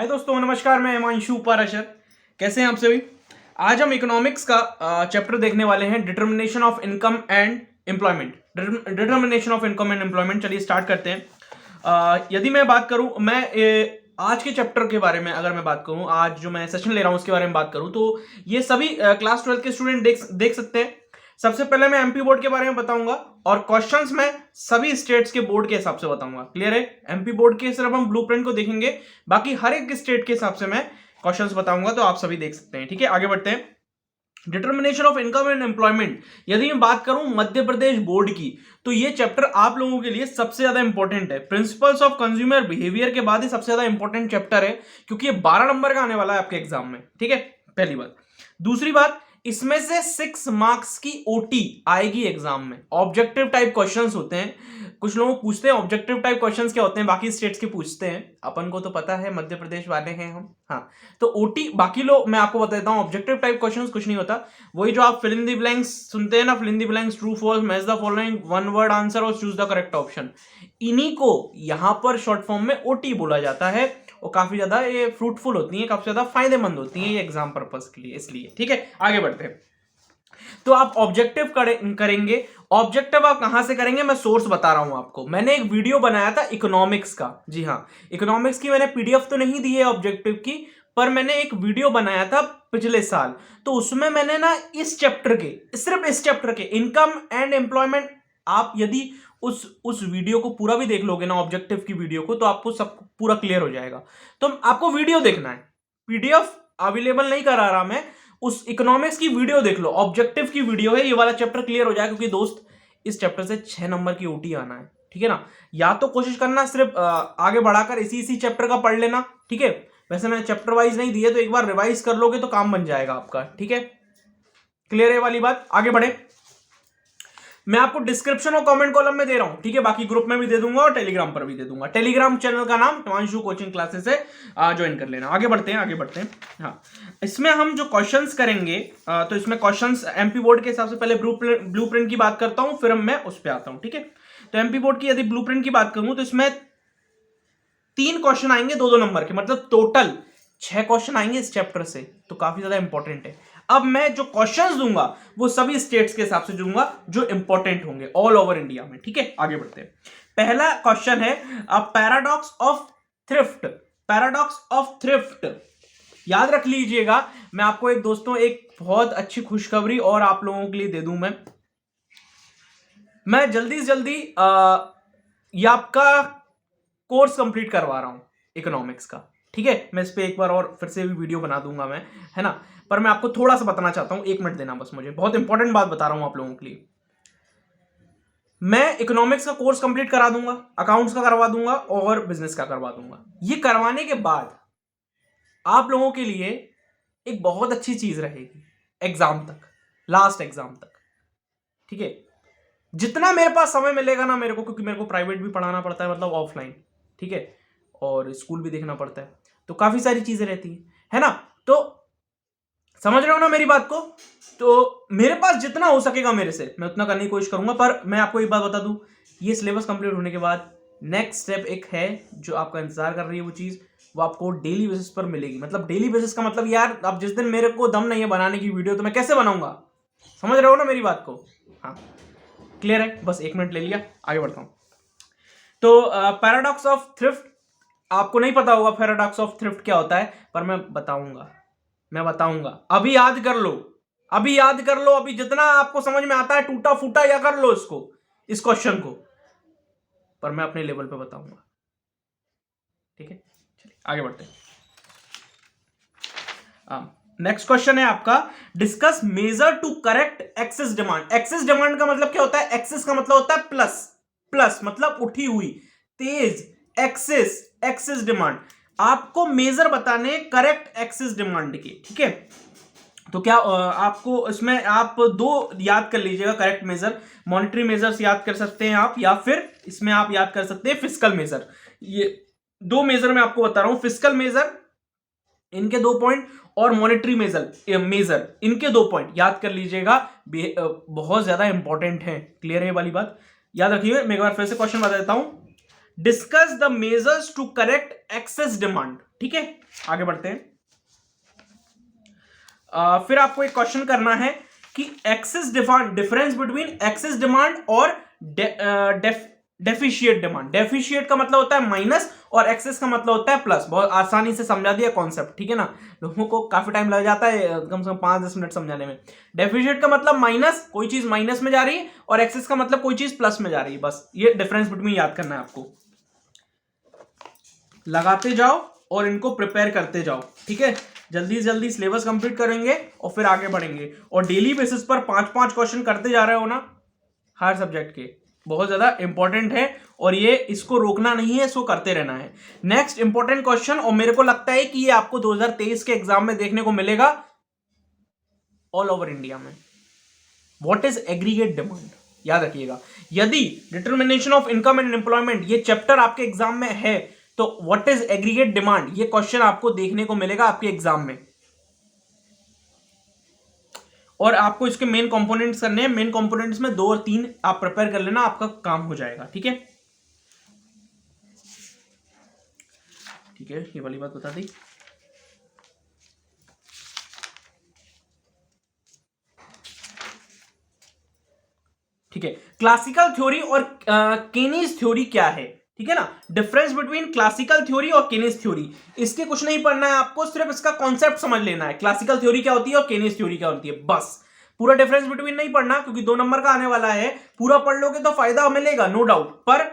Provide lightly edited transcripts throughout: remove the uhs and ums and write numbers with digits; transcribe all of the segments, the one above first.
हाय दोस्तों, नमस्कार। मैं हिमांशु पाराशर। कैसे हैं आप सभी? आज हम इकोनॉमिक्स का चैप्टर देखने वाले हैं, determination of income and employment. Determination of income and employment. चलिए स्टार्ट करते हैं। यदि मैं बात करूं, आज के चैप्टर के बारे में अगर मैं बात करूं, आज जो मैं सेशन ले रहा हूं उसके बारे में बात करूं, तो ये सभी क्लास 12 के स्टूडेंट देख सकते हैं। सबसे पहले मैं एमपी बोर्ड के बारे में बताऊंगा और क्वेश्चंस मैं सभी स्टेट्स के बोर्ड के हिसाब से बताऊंगा। क्लियर है? एमपी बोर्ड के सिर्फ हम ब्लूप्रिंट को देखेंगे, बाकी हर एक स्टेट के हिसाब से मैं क्वेश्चंस बताऊंगा, तो आप सभी देख सकते हैं। ठीक है, आगे बढ़ते हैं। Determination of income and employment. यदि मैं बात करूं मध्य प्रदेश बोर्ड की, तो ये चैप्टर आप लोगों के लिए सबसे ज्यादा इंपॉर्टेंट है। प्रिंसिपल्स ऑफ कंज्यूमर बिहेवियर के बाद ही सबसे ज्यादा इंपॉर्टेंट चैप्टर है, क्योंकि ये 12 नंबर का आने वाला है आपके एग्जाम में। ठीक है, पहली बात। दूसरी बात, इसमें से 6 मार्क्स की ओटी आएगी एग्जाम में। ऑब्जेक्टिव टाइप क्वेश्चंस होते हैं। कुछ लोग पूछते हैं ऑब्जेक्टिव टाइप क्वेश्चंस क्या होते हैं, बाकी स्टेट्स के पूछते हैं। अपन को तो पता है, मध्य प्रदेश वाले हैं हम। हाँ, तो ओटी बाकी लोग, मैं आपको बता देता हूं, ऑब्जेक्टिव टाइप क्वेश्चंस कुछ नहीं होता। वही जो आप फिल इन द ब्लैंक्स सुनते हैं ना, fill in the blanks, true false, match the following, one word answer और चूज द करेक्ट ऑप्शन, इन्हीं को यहां पर शॉर्ट फॉर्म में ओटी बोला जाता है। और काफी ज्यादा ये फ्रूटफुल होती है, काफी ज्यादा फायदेमंद होती है ये एग्जाम पर्पस के लिए, इसलिए। ठीक है, आगे बढ़ते हैं। तो आप ऑब्जेक्टिव करेंगे। ऑब्जेक्टिव आप कहां से करेंगे, मैं सोर्स बता रहा हूं आपको। मैंने एक वीडियो बनाया था इकोनॉमिक्स का। जी हां, इकोनॉमिक्स की मैंने पीडीएफ तो नहीं दी है ऑब्जेक्टिव की, पर मैंने एक वीडियो बनाया था पिछले साल। तो उसमें मैंने ना इस चैप्टर के, सिर्फ इस चैप्टर के इनकम एंड एम्प्लॉयमेंट, आप यदि उस वीडियो को पूरा भी देख लोगे ना, ऑब्जेक्टिव की वीडियो को, तो आपको सब पूरा क्लियर हो जाएगा। तो आपको वीडियो देखना है, पीडीएफ अवेलेबल नहीं करा रहा मैं। उस इकोनॉमिक्स की वीडियो देख लो, ऑब्जेक्टिव की वीडियो है, ये वाला चैप्टर क्लियर हो जाएगा। क्योंकि दोस्त, इस चैप्टर से 6 नंबर की ओटी आना है। ठीक है ना? या तो कोशिश करना सिर्फ आगे बढ़ाकर इसी चैप्टर का पढ़ लेना। ठीक है, वैसे मैंने चैप्टर वाइज नहीं दिए, तो एक बार रिवाइज कर लोगे तो काम बन जाएगा आपका। ठीक है, क्लियर है वाली बात? आगे बढ़े। मैं आपको डिस्क्रिप्शन और कमेंट कॉलम में दे रहा हूं। ठीक है, बाकी ग्रुप में भी दे दूंगा और टेलीग्राम पर भी दे दूंगा। टेलीग्राम चैनल का नाम हिमांशु कोचिंग क्लासेस है, ज्वाइन कर लेना। आगे बढ़ते हैं। हाँ, इसमें हम जो क्वेश्चंस करेंगे, तो इसमें क्वेश्चंस एमपी बोर्ड के हिसाब से पहले ब्लूप्रिंट की बात करता हूं, फिर मैं उस पर आता हूं। ठीक है, तो एमपी बोर्ड की यदि ब्लूप्रिंट की बात करूं, तो इसमें 3 क्वेश्चन आएंगे 2-2 नंबर के, मतलब टोटल 6 क्वेश्चन आएंगे इस चैप्टर से, तो काफी ज्यादा इंपॉर्टेंट है। अब मैं जो क्वेश्चंस दूंगा वो सभी स्टेट्स के हिसाब से दूंगा, जो इंपॉर्टेंट होंगे ऑल ओवर इंडिया में। ठीक है, आगे बढ़ते हैं। पहला क्वेश्चन है paradox of thrift. Paradox of thrift याद रख लीजिएगा। मैं आपको एक दोस्तों एक बहुत अच्छी खुशखबरी और आप लोगों के लिए दे दूं। मैं जल्दी से जल्दी ये आपका कोर्स कंप्लीट करवा रहा हूं इकोनॉमिक्स का। ठीक है, मैं इस पे एक बार और फिर से भी वीडियो बना दूंगा मैं, है ना? पर मैं आपको थोड़ा सा बताना चाहता हूं, 1 मिनट देना बस मुझे। बहुत इंपॉर्टेंट बात बता रहा हूं आप लोगों के लिए। मैं इकोनॉमिक्स का कोर्स कंप्लीट करा दूंगा, अकाउंट्स का करवा दूंगा और बिजनेस का करवा दूंगा। ये करवाने के बाद आप लोगों के लिए एक बहुत अच्छी चीज रहेगी एग्जाम तक, लास्ट एग्जाम तक। ठीक है, जितना मेरे पास समय मिलेगा ना मेरे को, क्योंकि मेरे को प्राइवेट भी पढ़ाना पड़ता है, मतलब ऑफलाइन। ठीक है, और स्कूल भी देखना पड़ता है, तो काफी सारी चीजें रहती है ना? तो समझ रहे हो ना मेरी बात को? तो मेरे पास जितना हो सकेगा मेरे से, मैं उतना करने की कोशिश करूंगा। पर मैं आपको एक बात बता दूं, ये सिलेबस कंप्लीट होने के बाद नेक्स्ट स्टेप एक है जो आपका इंतजार कर रही है। वो चीज वो आपको डेली बेसिस पर मिलेगी। मतलब डेली बेसिस का मतलब, यार अब जिस दिन मेरे को दम नहीं है बनाने की वीडियो, तो मैं कैसे बनाऊंगा? समझ रहे हो ना मेरी बात को? हाँ, क्लियर है? बस 1 मिनट ले लिया, आगे बढ़ता हूं। तो पैराडॉक्स ऑफ थ्रिफ्ट, आपको नहीं पता होगा पैराडॉक्स ऑफ थ्रिफ्ट क्या होता है, पर मैं बताऊंगा। अभी याद कर लो, अभी जितना आपको समझ में आता है टूटा फूटा या कर लो इसको, इस क्वेश्चन को, पर मैं अपने लेवल पे बताऊंगा। ठीक है, चलिए आगे बढ़ते हैं। नेक्स्ट क्वेश्चन है आपका, discuss major to correct excess demand. Excess demand का मतलब क्या होता है? एक्सेस का मतलब होता है प्लस मतलब उठी हुई, तेज, एक्सेस डिमांड। आपको मेजर बताने करेक्ट एक्सेस डिमांड के। ठीक है, तो क्या आपको इसमें आप 2 याद कर लीजिएगा करेक्ट मेजर। मॉनेटरी मेजर्स याद कर सकते हैं आप, या फिर इसमें आप याद कर सकते हैं फिस्कल मेजर। ये 2 मेजर मैं आपको बता रहा हूं, फिस्कल मेजर इनके 2 पॉइंट और मॉनेटरी मेजर इनके 2 पॉइंट याद कर लीजिएगा, बहुत ज्यादा इंपॉर्टेंट है। क्लियर है वाली बात? याद रखिए। मैं एक बार फिर से क्वेश्चन बता देता हूं, discuss the measures to correct excess demand. ठीक है, आगे बढ़ते हैं। फिर आपको एक क्वेश्चन करना है कि excess difference between excess demand और डेफिशिएट डिमांड। डेफिशिएट का मतलब होता है माइनस और एक्सेस का मतलब होता है प्लस। बहुत आसानी से समझा दिया कॉन्सेप्ट, ठीक है ना। लोगों को काफी टाइम लग जाता है, कम से कम 5-10 मिनट समझाने में। डेफिशिएट का मतलब माइनस, कोई चीज माइनस में जा रही है, और एक्सेस का मतलब कोई चीज प्लस में जा रही है। बस ये डिफरेंस बिटवीन याद करना है आपको। लगाते जाओ और इनको प्रिपेयर करते जाओ, ठीक है। जल्दी से जल्दी सिलेबस कंप्लीट करेंगे और फिर आगे बढ़ेंगे। और डेली बेसिस पर 5-5 क्वेश्चन करते जा रहे हो ना हर सब्जेक्ट के, बहुत ज्यादा इंपॉर्टेंट है। और ये इसको रोकना नहीं है, इसको करते रहना है। नेक्स्ट इंपॉर्टेंट क्वेश्चन, और मेरे को लगता है कि ये आपको 2023 के एग्जाम में देखने को मिलेगा ऑल ओवर इंडिया में। व्हाट इज एग्रीगेट डिमांड, याद रखिएगा। यदि determination of income and employment ये चैप्टर आपके एग्जाम में है, तो व्हाट इज एग्रीगेट डिमांड ये क्वेश्चन आपको देखने को मिलेगा आपके एग्जाम में। और आपको इसके मेन कंपोनेंट्स करने हैं। मेन कंपोनेंट्स में 2 और 3 आप प्रिपेयर कर लेना, आपका काम हो जाएगा, ठीक है। ठीक है, ये वाली बात बता दी। ठीक है, क्लासिकल थ्योरी और केनीज थ्योरी क्या है, ठीक है ना। डिफरेंस बिटवीन क्लासिकल थ्योरी और केनीज थ्योरी, इसके कुछ नहीं पढ़ना है आपको, सिर्फ इसका कॉन्सेप्ट समझ लेना है। क्लासिकल थ्योरी क्या होती है और केनीज थ्योरी क्या होती है, बस। पूरा डिफरेंस बिटवीन नहीं पढ़ना, क्योंकि 2 नंबर का आने वाला है। पूरा पढ़ लोगे तो फायदा मिलेगा, नो डाउट। पर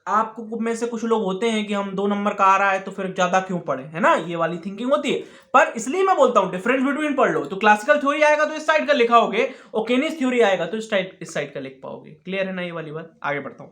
आपको में से कुछ लोग होते हैं कि हम 2 नंबर का आ रहा है तो फिर ज्यादा क्यों पढ़े, है ना, ये वाली थिंकिंग होती है। पर इसलिए मैं बोलता हूं डिफरेंस बिटवीन पढ़ लो। तो क्लासिकल थ्योरी आएगा तो इस साइड का लिखाओगे, और केनीज थ्योरी आएगा तो इस साइड का लिख पाओगे। क्लियर है ना ये वाली बात। आगे बढ़ता हूं।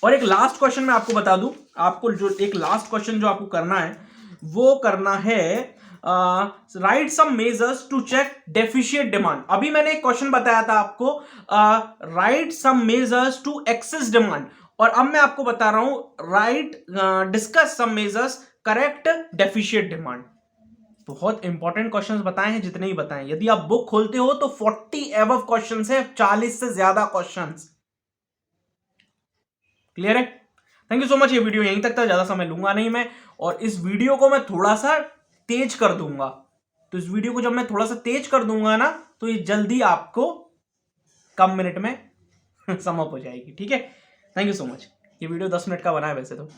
और एक लास्ट क्वेश्चन मैं आपको बता दूं, आपको जो एक लास्ट क्वेश्चन जो आपको करना है वो करना है write some measures to check deficient demand. अभी मैंने एक क्वेश्चन बताया था आपको, write some measures to excess demand, और अब मैं आपको बता रहा हूं write discuss some measures correct deficient demand. बहुत इंपॉर्टेंट क्वेश्चंस बताए हैं, जितने ही बताए। यदि आप बुक खोलते हो तो 40 एबव क्वेश्चंस है, 40 से ज्यादा क्वेश्चंस। क्लियर है। Thank you so much. ये वीडियो यहीं तक था, ज्यादा समय लूंगा नहीं मैं। और इस वीडियो को मैं थोड़ा सा तेज कर दूंगा, तो इस वीडियो को जब मैं थोड़ा सा तेज कर दूंगा ना, तो ये जल्दी आपको कम मिनट में समझ हो जाएगी, ठीक है। Thank you so much. ये वीडियो 10 मिनट का बना है वैसे तो।